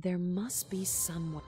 There must be someone.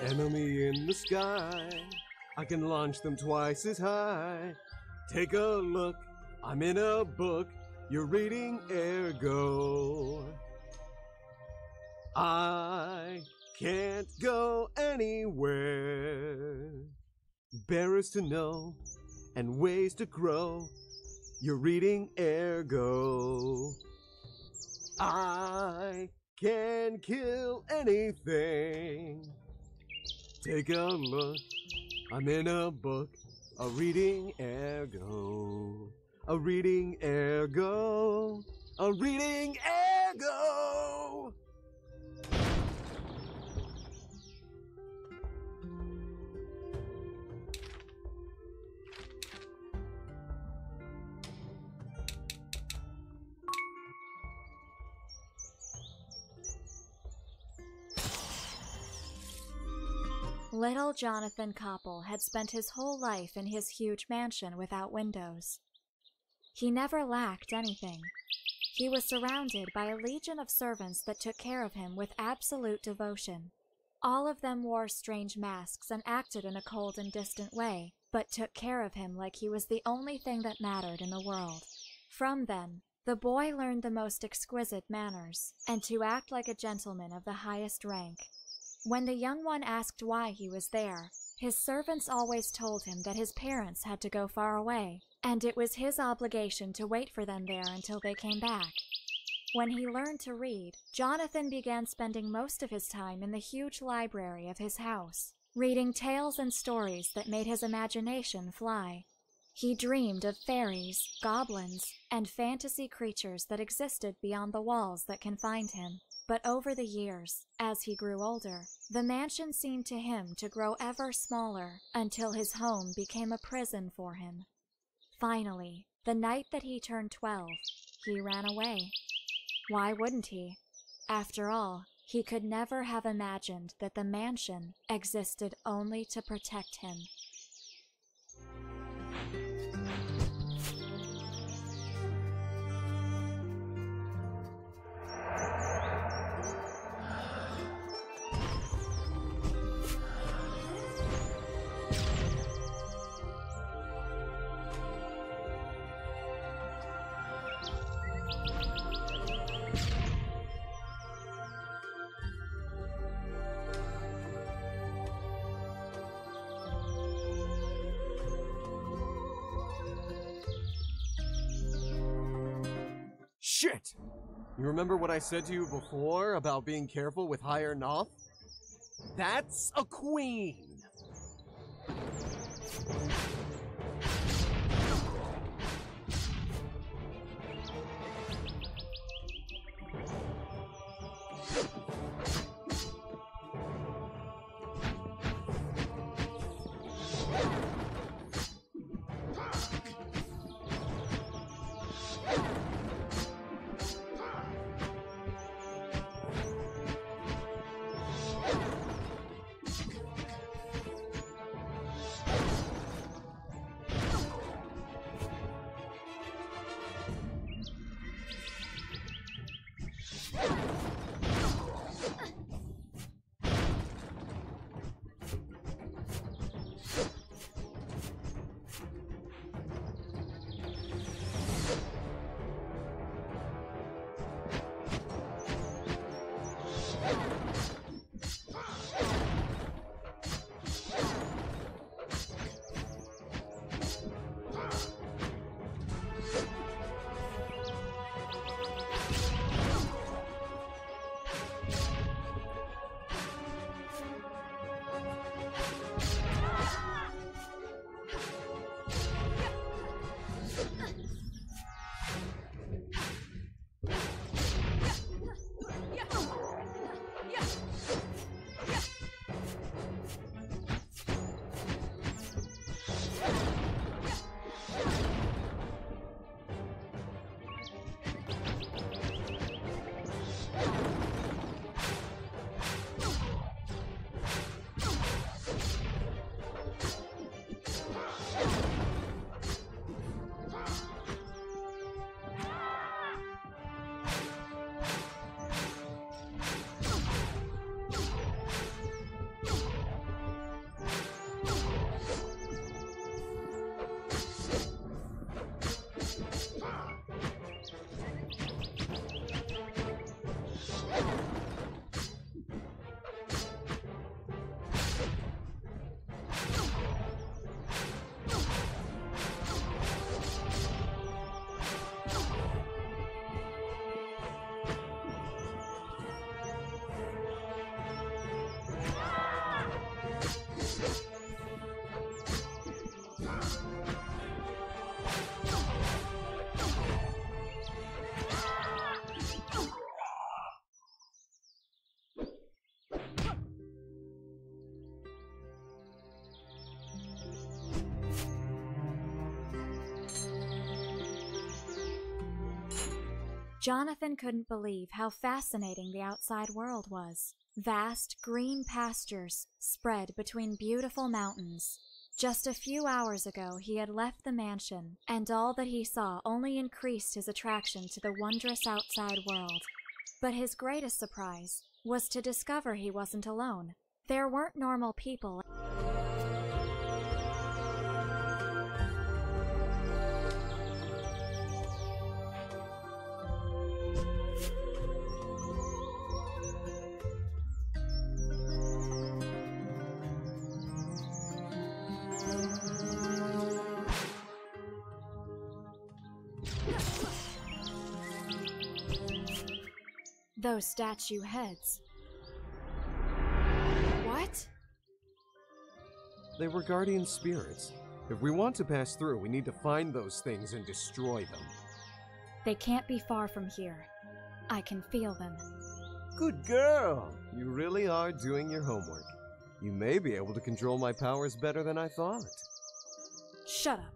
Enemy in the sky, I can launch them twice as high. Take a look, I'm in a book. You're reading ergo. I can't go anywhere. Bearers to know and ways to grow. You're reading ergo. I can kill anything. Take a look, I'm in a book. A reading ergo. A reading ergo. A reading ergo. Little Jonathan Koppel had spent his whole life in his huge mansion without windows. He never lacked anything. He was surrounded by a legion of servants that took care of him with absolute devotion. All of them wore strange masks and acted in a cold and distant way, but took care of him like he was the only thing that mattered in the world. From them, the boy learned the most exquisite manners, and to act like a gentleman of the highest rank. When the young one asked why he was there, his servants always told him that his parents had to go far away, and it was his obligation to wait for them there until they came back. When he learned to read, Jonathan began spending most of his time in the huge library of his house, reading tales and stories that made his imagination fly. He dreamed of fairies, goblins, and fantasy creatures that existed beyond the walls that confined him. But over the years, as he grew older, the mansion seemed to him to grow ever smaller until his home became a prison for him. Finally, the night that he turned 12, he ran away. Why wouldn't he? After all, he could never have imagined that the mansion existed only to protect him. Shit! You remember what I said to you before about being careful with higher Noth? That's a queen! Jonathan couldn't believe how fascinating the outside world was. Vast, green pastures spread between beautiful mountains. Just a few hours ago, he had left the mansion, and all that he saw only increased his attraction to the wondrous outside world. But his greatest surprise was to discover he wasn't alone. There weren't normal people. Those statue heads. What? They were guardian spirits. If we want to pass through, we need to find those things and destroy them. They can't be far from here. I can feel them. Good girl! You really are doing your homework. You may be able to control my powers better than I thought. Shut up.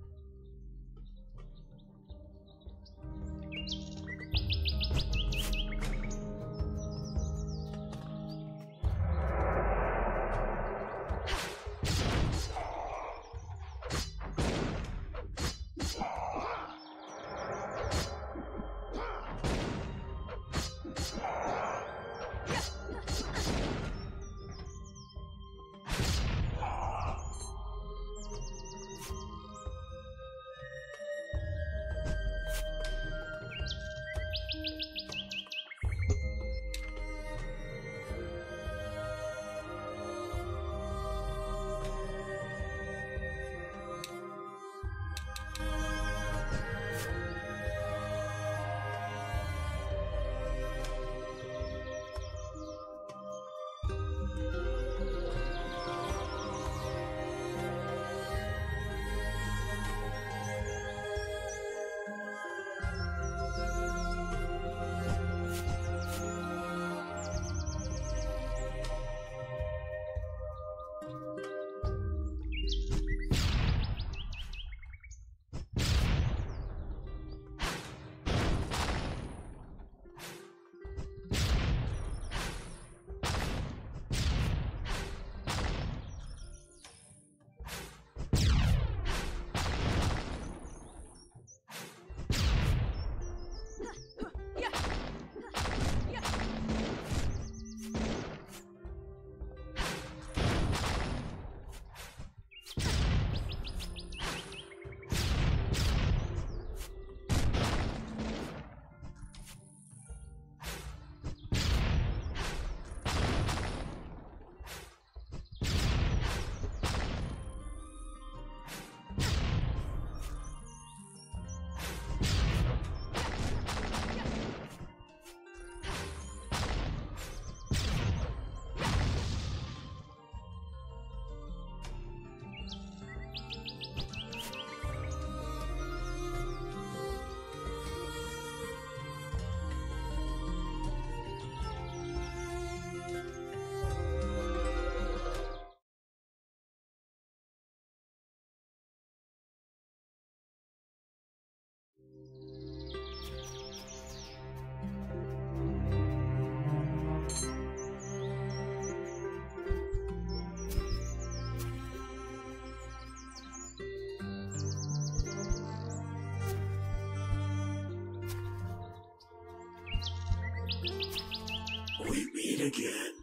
We meet again,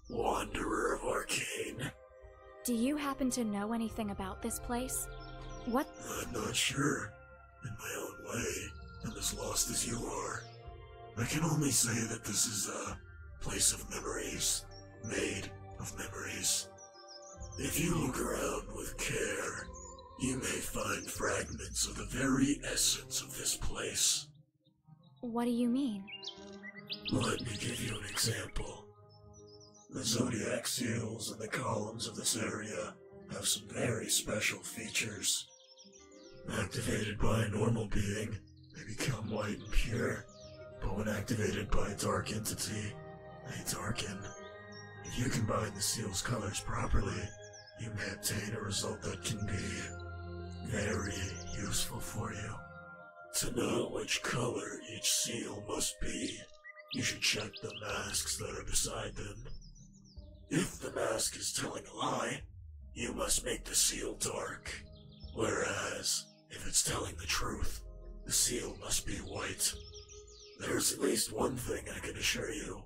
Wanderer of Arcane. Do you happen to know anything about this place? What? I'm not sure. In my own way, and as lost as you are. I can only say that this is a place of memories, made of memories. If you look around with care, you may find fragments of the very essence of this place. What do you mean? Let me give you an example. The zodiac seals and the columns of this area have some very special features. Activated by a normal being, they become white and pure, but when activated by a dark entity, they darken. If you combine the seal's colors properly, you may obtain a result that can be very useful for you. To know which color each each seal must be, you should check the masks that are beside them. If the mask is telling a lie, you must make the seal dark. Whereas, if it's telling the truth, the seal must be white. There's at least one thing I can assure you.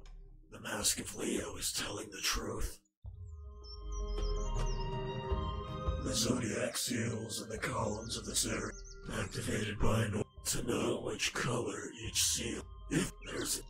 The Mask of Leo is telling the truth. The zodiac seals and the columns of this area activated by an order to know which color each seal. If there's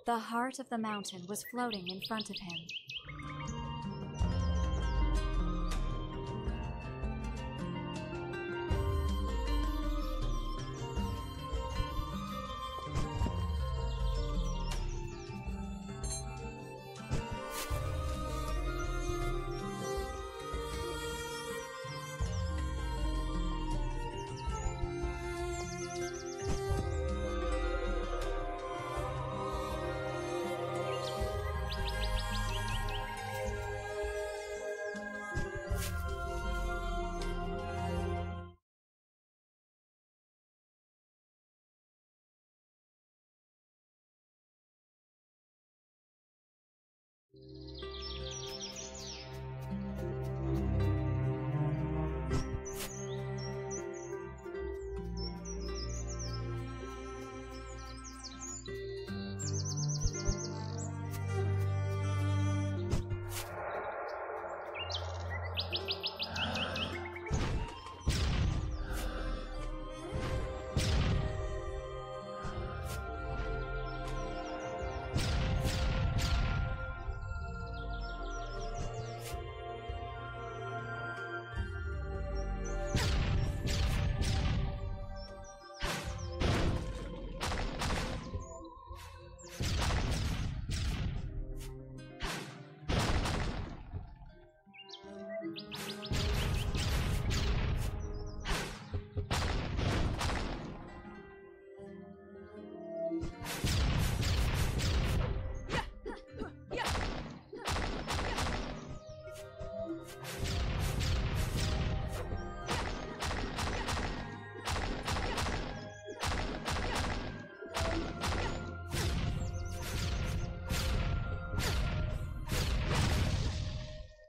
The heart of the mountain was floating in front of him.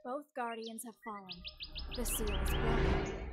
Both guardians have fallen. The seal is broken.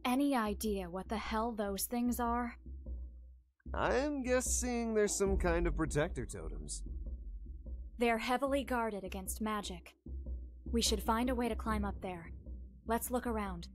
any idea what the hell those things are? I'm guessing there's some kind of protector totems. They're heavily guarded against magic. We should find a way to climb up there. Let's look around.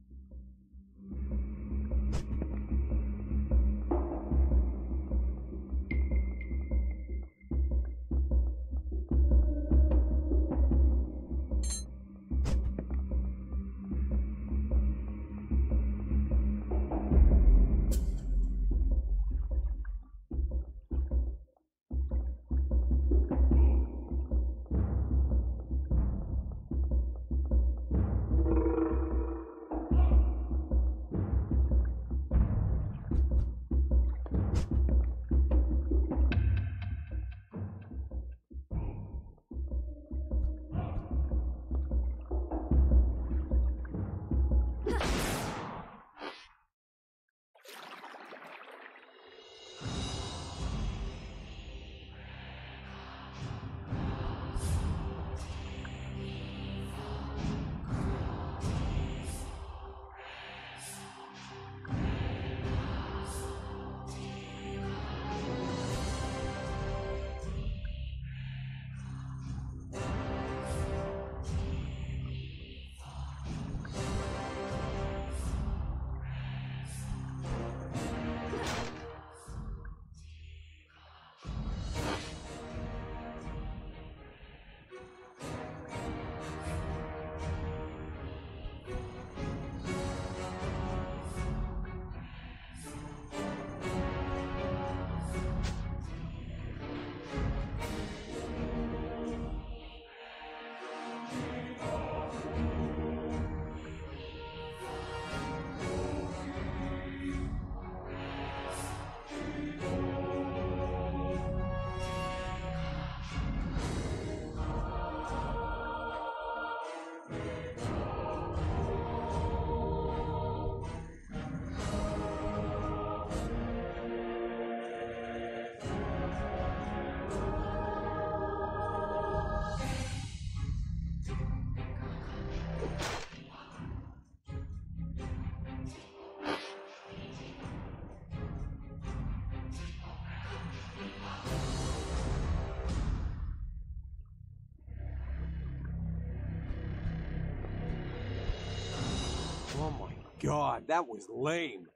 Oh my god, that was lame.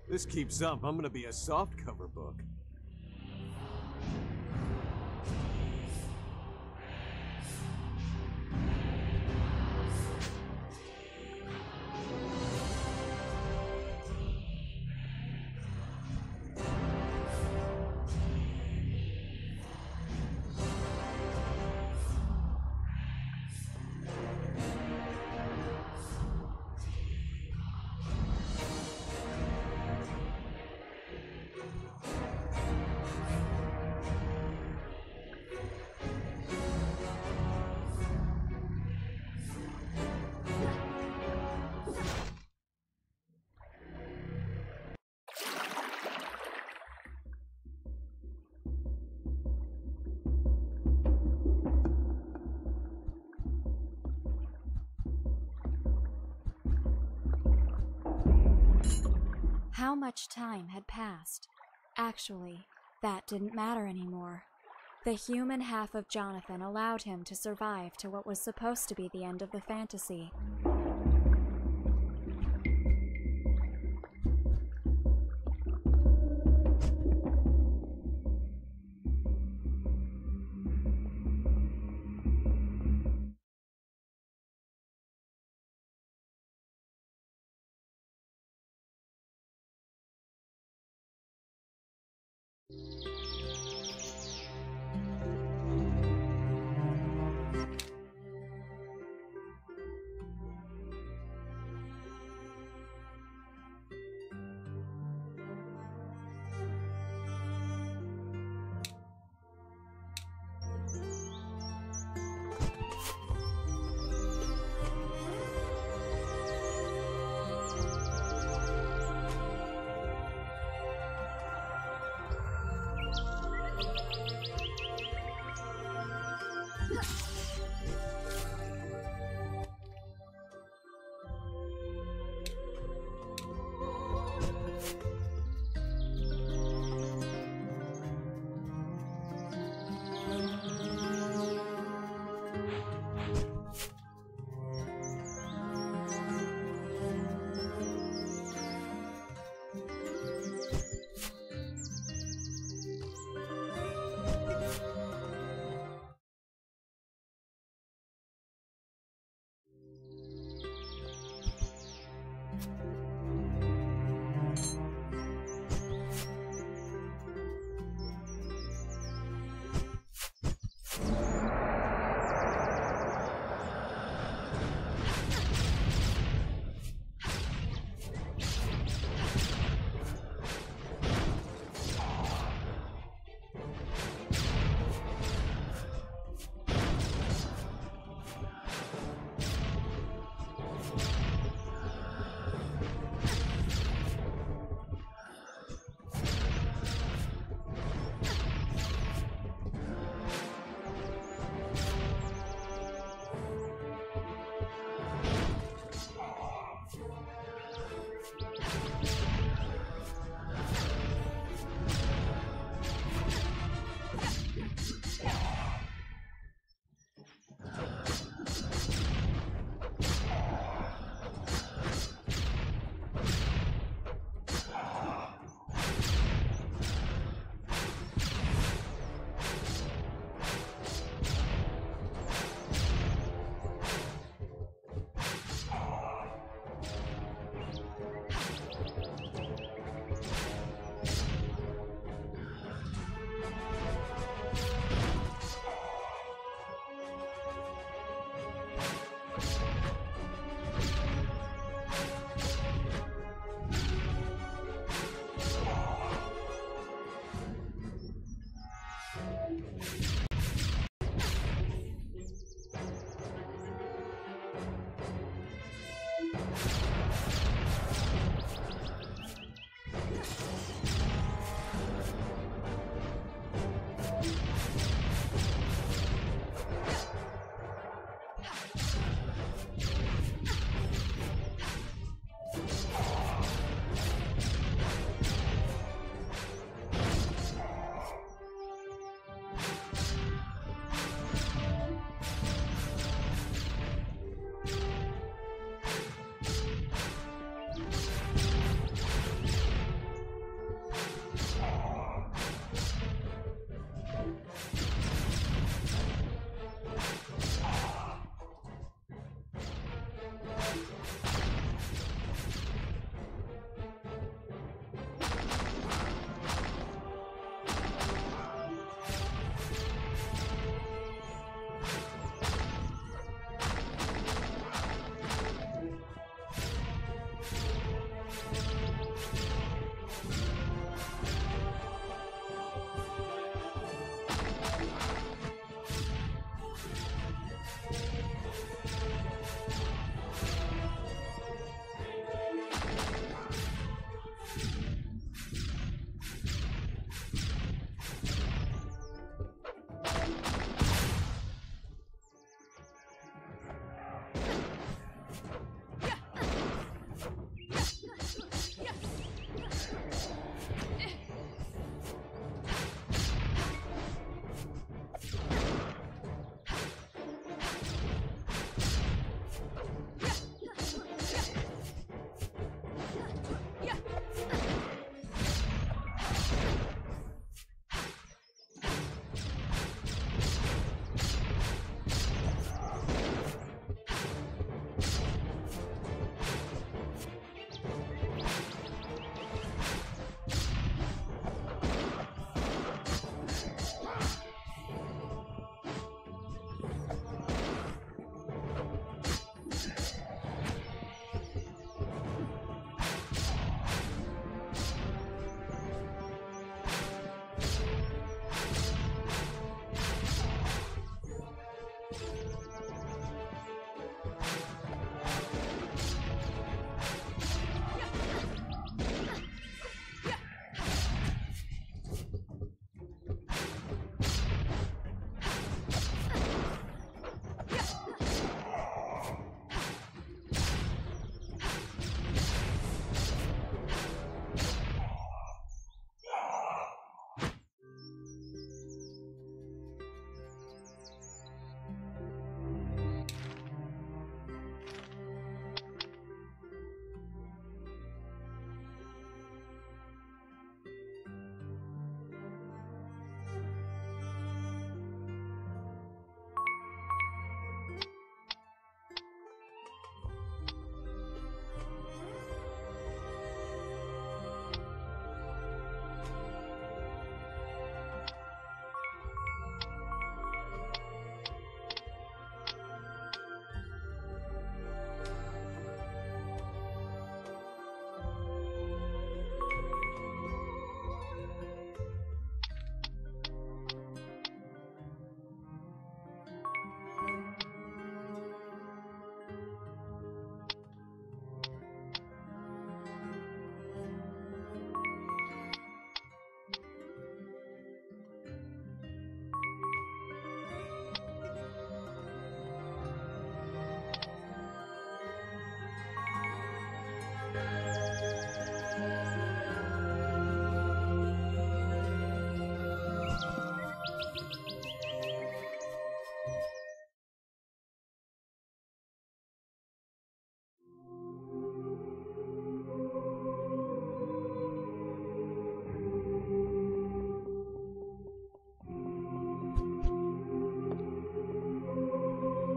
This keeps up, I'm gonna be a softcover book. How much time had passed? Actually, that didn't matter anymore. The human half of Jonathan allowed him to survive to what was supposed to be the end of the fantasy.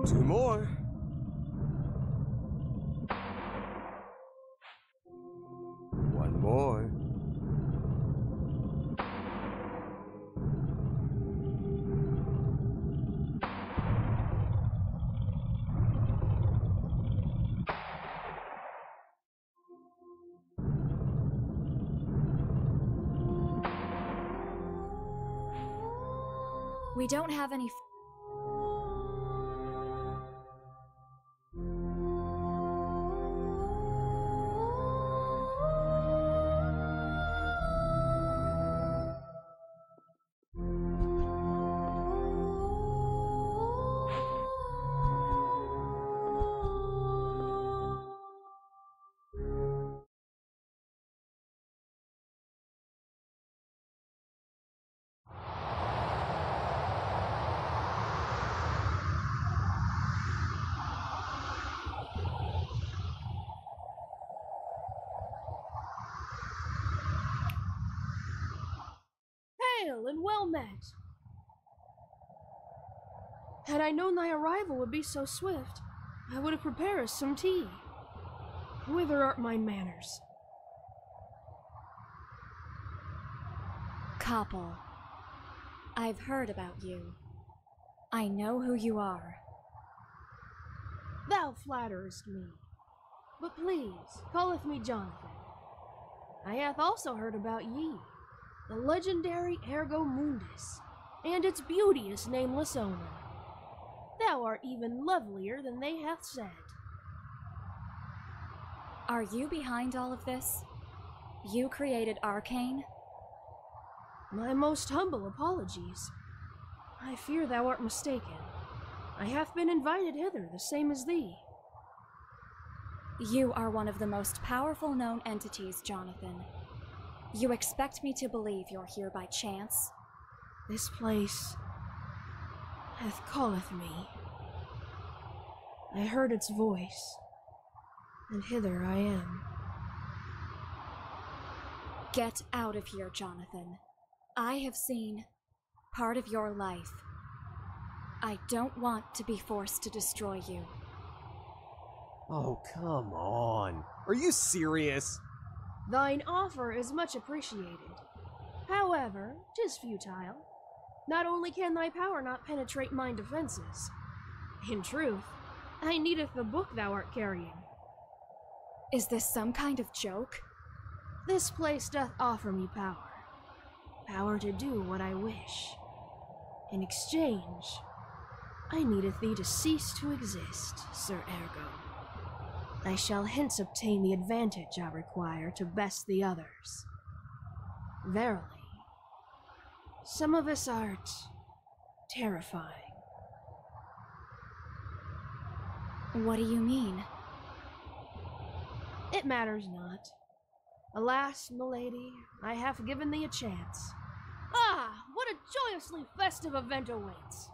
Two more. One more. We don't have any well met. Had I known thy arrival would be so swift, I would have prepared us some tea. Whither art my manners? Koppel, I've heard about you. I know who you are. Thou flatterest me. But please, calleth me Jonathan. I hath also heard about ye, the legendary Ergo Mundus, and its beauteous nameless owner. Thou art even lovelier than they hath said. Are you behind all of this? You created Arcane? My most humble apologies. I fear thou art mistaken. I have been invited hither, the same as thee. You are one of the most powerful known entities, Jonathan. You expect me to believe you're here by chance? This place hath calleth me. I heard its voice, and hither I am. Get out of here, Jonathan. I have seen part of your life. I don't want to be forced to destroy you. Oh, come on. Are you serious? Thine offer is much appreciated. However, 'tis futile. Not only can thy power not penetrate mine defenses, in truth, I needeth the book thou art carrying. Is this some kind of joke? This place doth offer me power. Power to do what I wish. In exchange, I needeth thee to cease to exist, Sir Ergo. I shall hence obtain the advantage I require to best the others. Verily, some of us art terrifying. What do you mean? It matters not. Alas, milady, I have given thee a chance. Ah, what a joyously festive event awaits!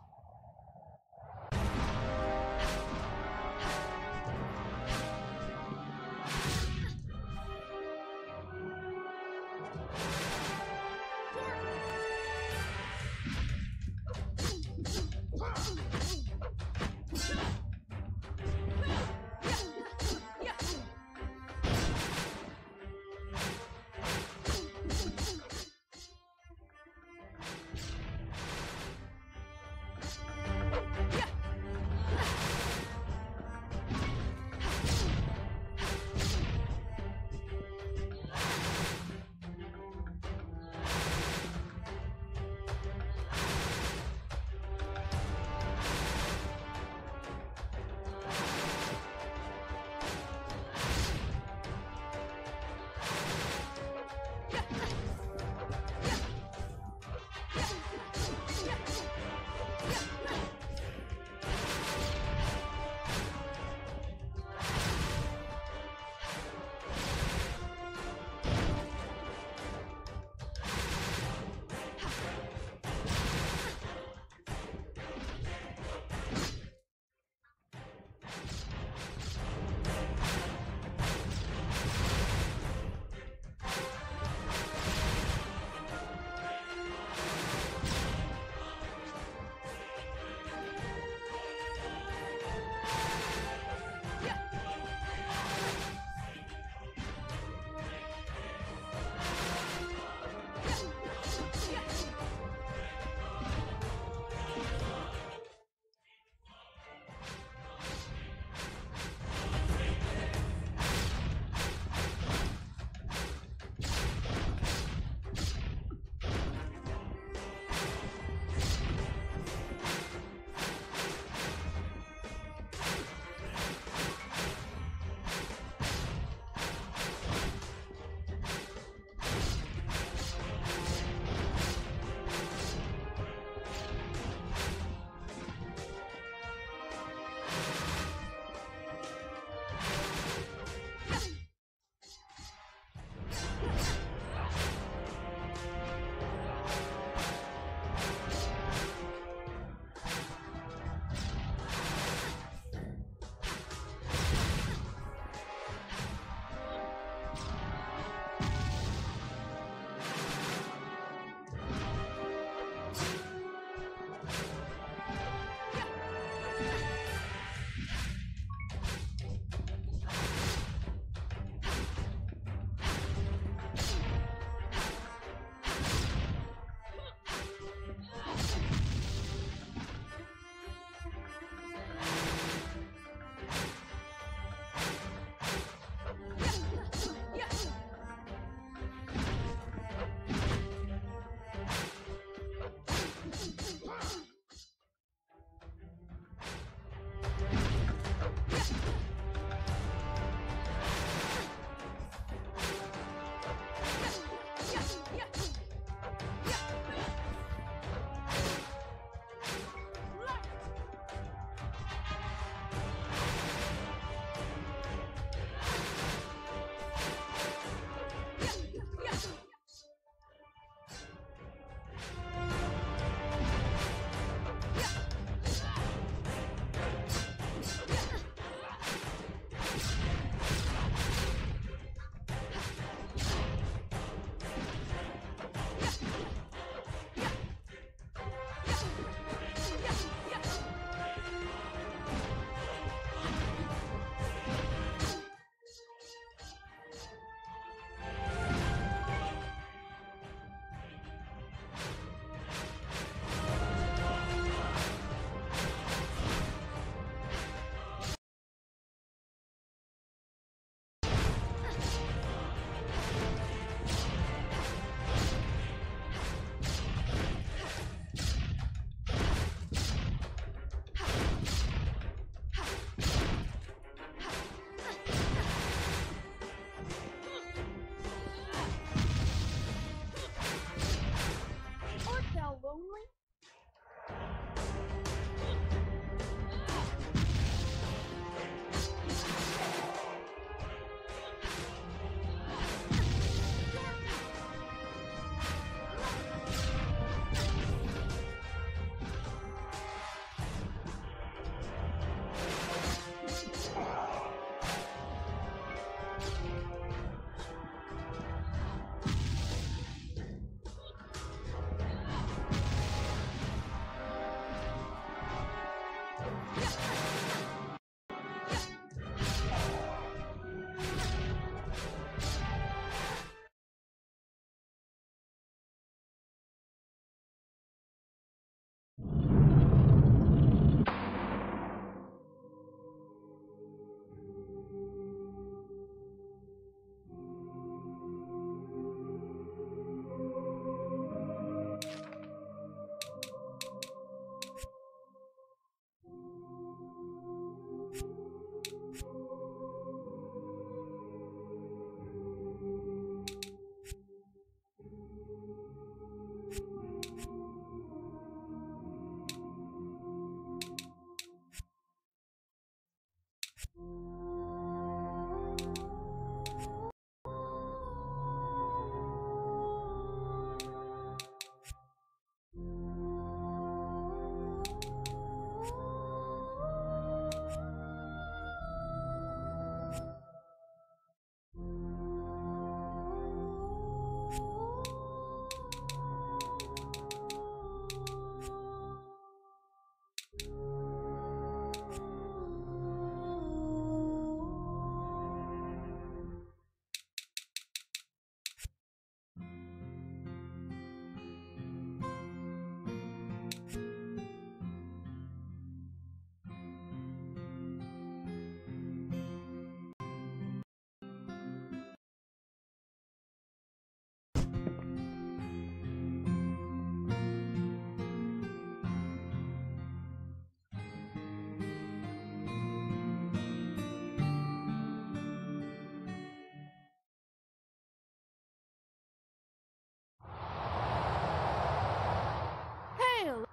tale.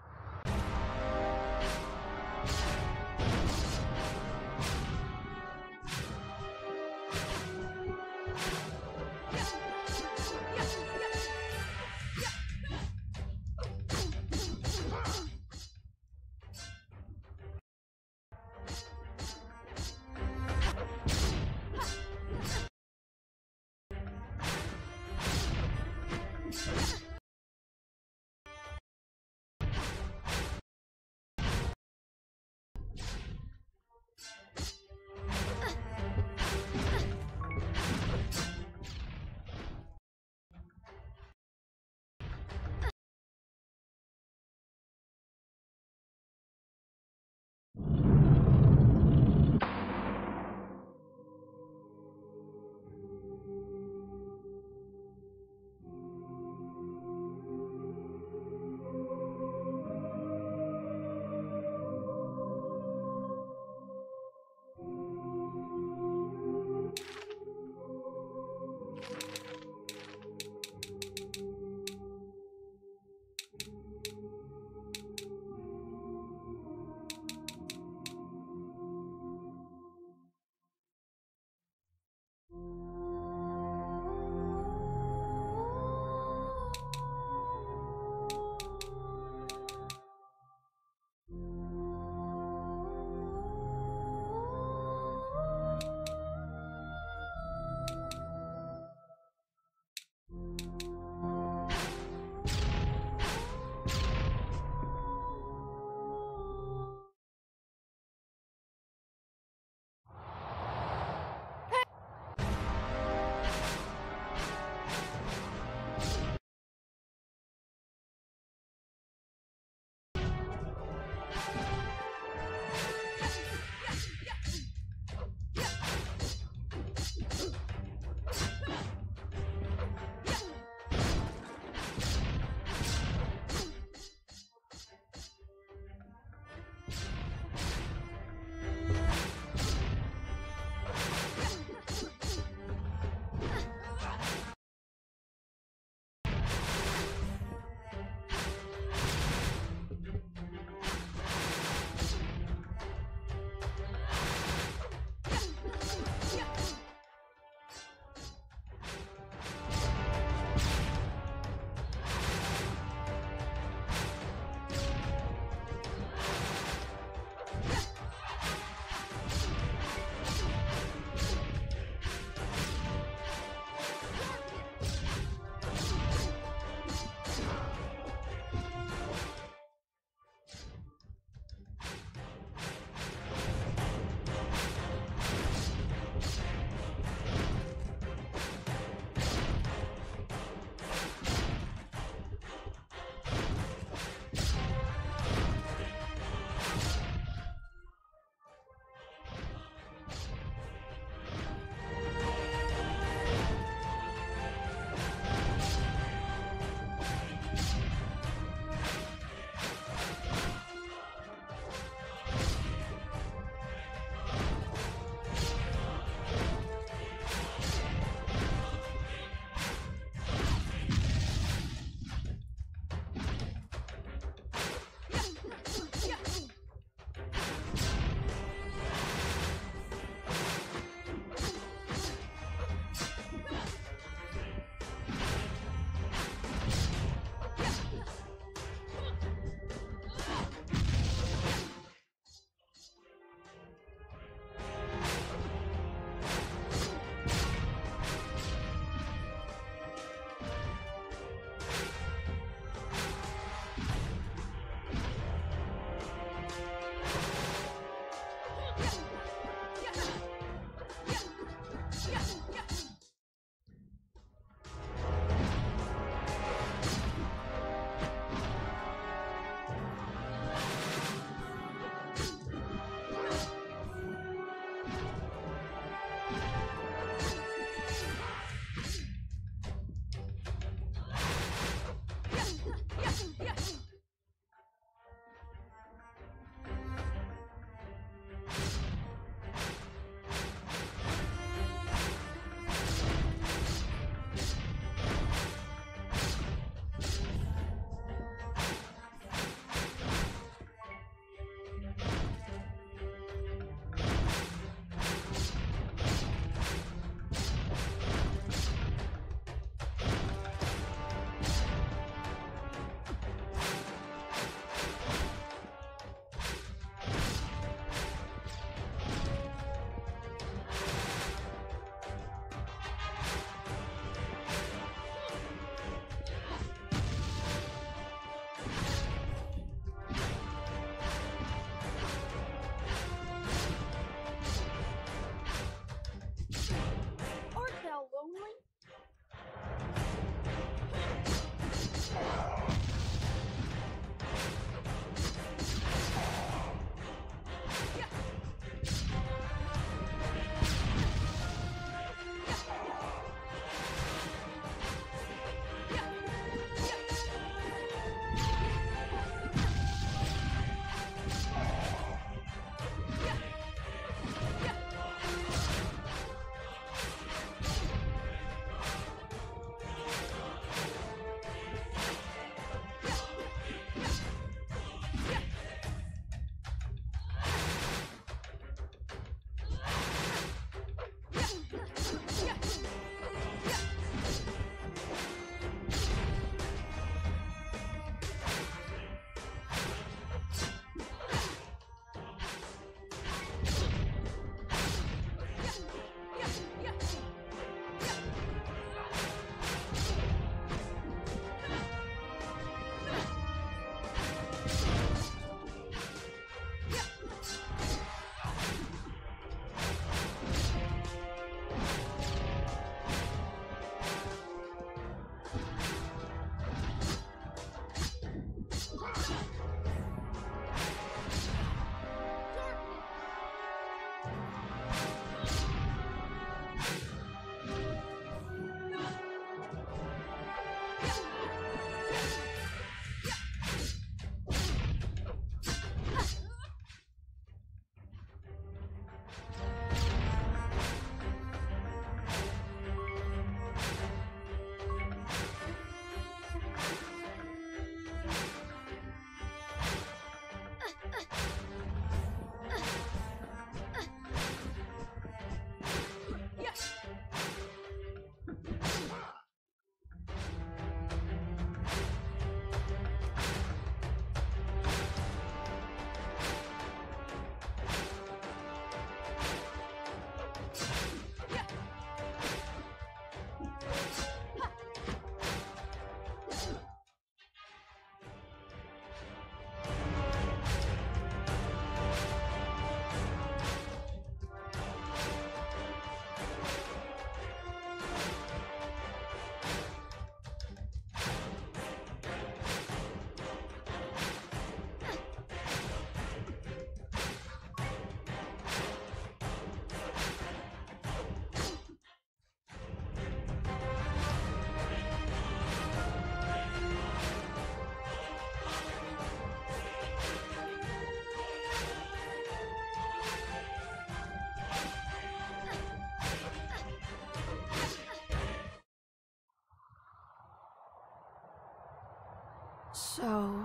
So,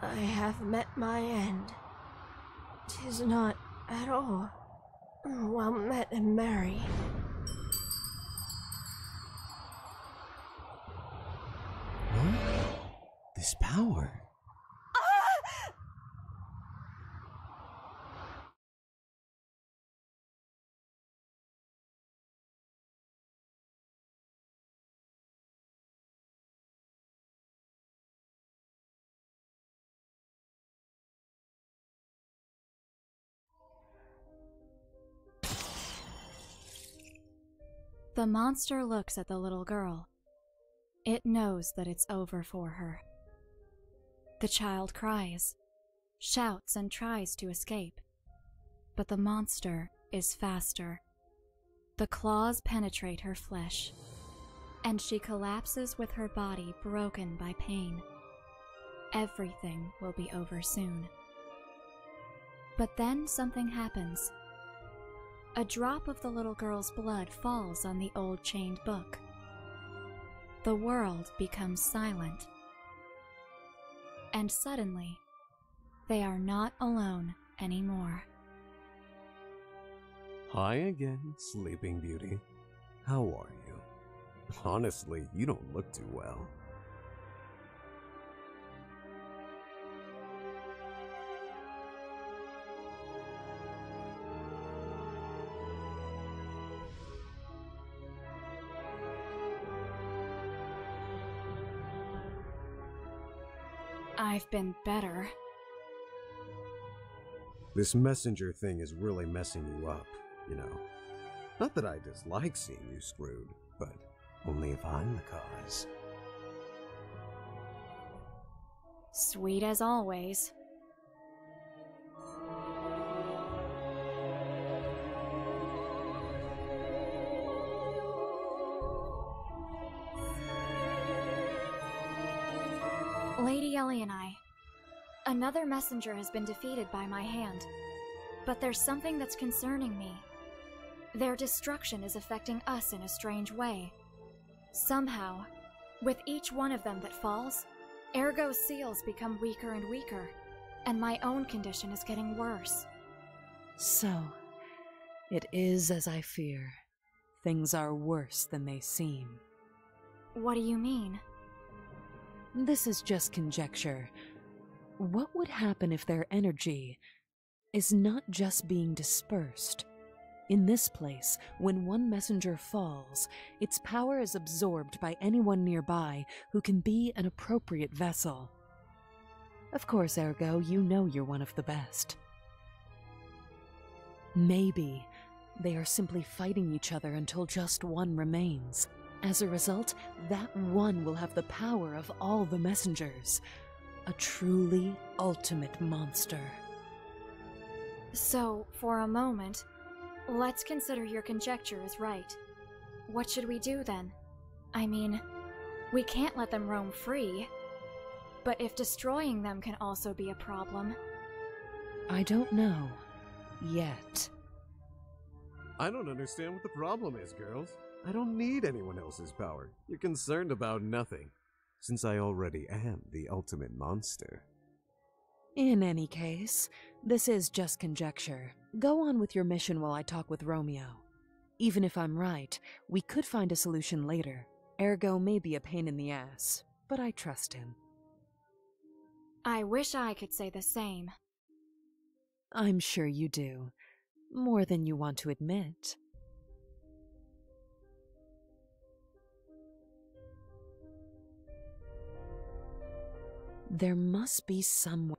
I have met my end. 'Tis not at all well met and merry. Huh? This power. The monster looks at the little girl. It knows that it's over for her. The child cries, shouts, and tries to escape. But the monster is faster. The claws penetrate her flesh, and she collapses with her body broken by pain. Everything will be over soon. But then something happens. A drop of the little girl's blood falls on the old chained book. The world becomes silent. And suddenly, they are not alone anymore. Hi again, Sleeping Beauty. How are you? Honestly, you don't look too well. I've been better. This messenger thing is really messing you up, you know. Not that I dislike seeing you screwed, but only if I'm the cause. Sweet as always. Lady Ellie and I. Another messenger has been defeated by my hand. But there's something that's concerning me. Their destruction is affecting us in a strange way. Somehow, with each one of them that falls, Ergo's seals become weaker and weaker, and my own condition is getting worse. So, it is as I fear. Things are worse than they seem. What do you mean? This is just conjecture. What would happen if their energy is not just being dispersed? In this place, when one messenger falls, its power is absorbed by anyone nearby who can be an appropriate vessel. Of course, Ergo, you know you're one of the best. Maybe they are simply fighting each other until just one remains. As a result, that one will have the power of all the messengers. A truly ultimate monster. So, for a moment, let's consider your conjecture is right. What should we do then? I mean, we can't let them roam free. But if destroying them can also be a problem... I don't know. Yet. I don't understand what the problem is, girls. I don't need anyone else's power. You're concerned about nothing, since I already am the ultimate monster. In any case, this is just conjecture. Go on with your mission while I talk with Romeo. Even if I'm right, we could find a solution later. Ergo may be a pain in the ass, but I trust him. I wish I could say the same. I'm sure you do. More than you want to admit. There must be some way.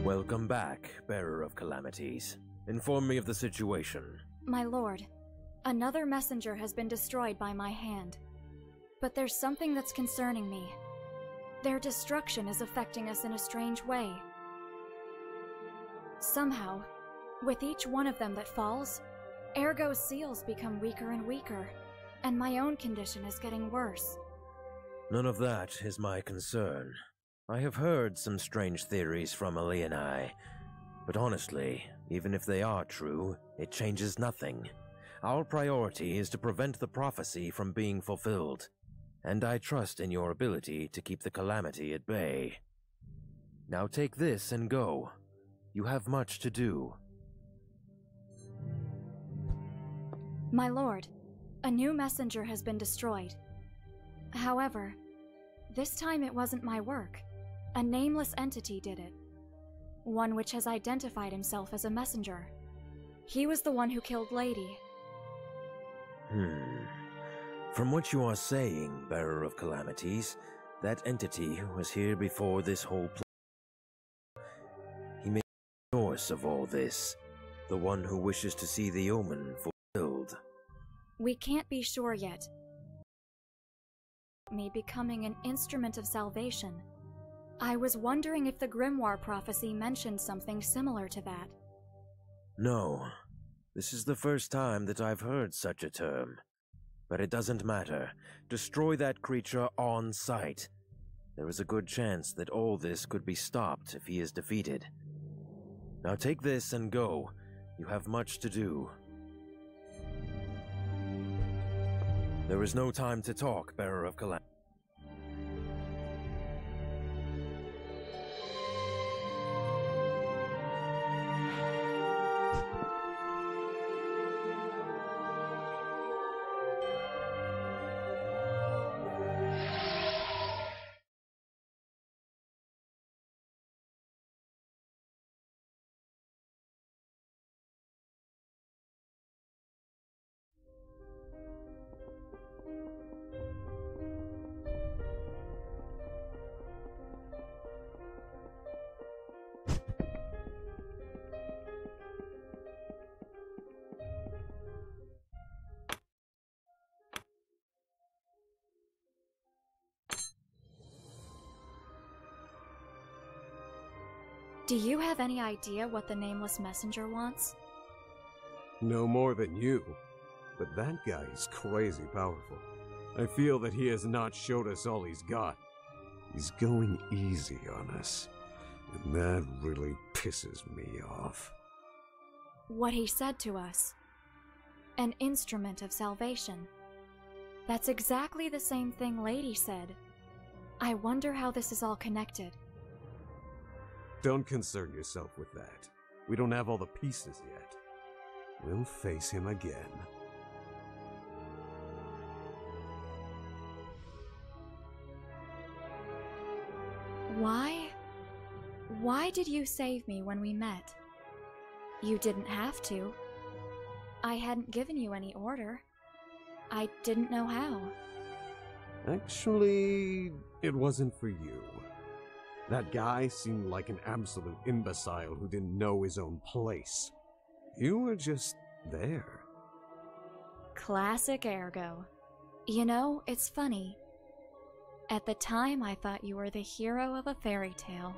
Welcome back, bearer of calamities. Inform me of the situation. My lord, another messenger has been destroyed by my hand. But there's something that's concerning me. Their destruction is affecting us in a strange way. Somehow, with each one of them that falls, Ergo's seals become weaker and weaker, and my own condition is getting worse. None of that is my concern. I have heard some strange theories from Ali and I, but honestly, even if they are true, it changes nothing. Our priority is to prevent the prophecy from being fulfilled, and I trust in your ability to keep the calamity at bay. Now take this and go. You have much to do. My lord, a new messenger has been destroyed. However, this time it wasn't my work. A nameless entity did it. One which has identified himself as a messenger. He was the one who killed Lady. From what you are saying, Bearer of Calamities, that entity was here before this whole place. He may be the source of all this, the one who wishes to see the omen fulfilled. We can't be sure yet. Me becoming an instrument of salvation. I was wondering if the Grimoire prophecy mentioned something similar to that. No, this is the first time that I've heard such a term. But it doesn't matter. Destroy that creature on sight. There is a good chance that all this could be stopped if he is defeated. Now take this and go. You have much to do. There is no time to talk, Bearer of Calamity. Do you have any idea what the Nameless Messenger wants? No more than you. But that guy is crazy powerful. I feel that he has not showed us all he's got. He's going easy on us. And that really pisses me off. What he said to us. An instrument of salvation. That's exactly the same thing Lady said. I wonder how this is all connected. Don't concern yourself with that. We don't have all the pieces yet. We'll face him again. Why did you save me when we met? You didn't have to. I hadn't given you any order. I didn't know how. Actually, it wasn't for you. That guy seemed like an absolute imbecile who didn't know his own place. You were just there. Classic Ergo. You know, it's funny. At the time, I thought you were the hero of a fairy tale.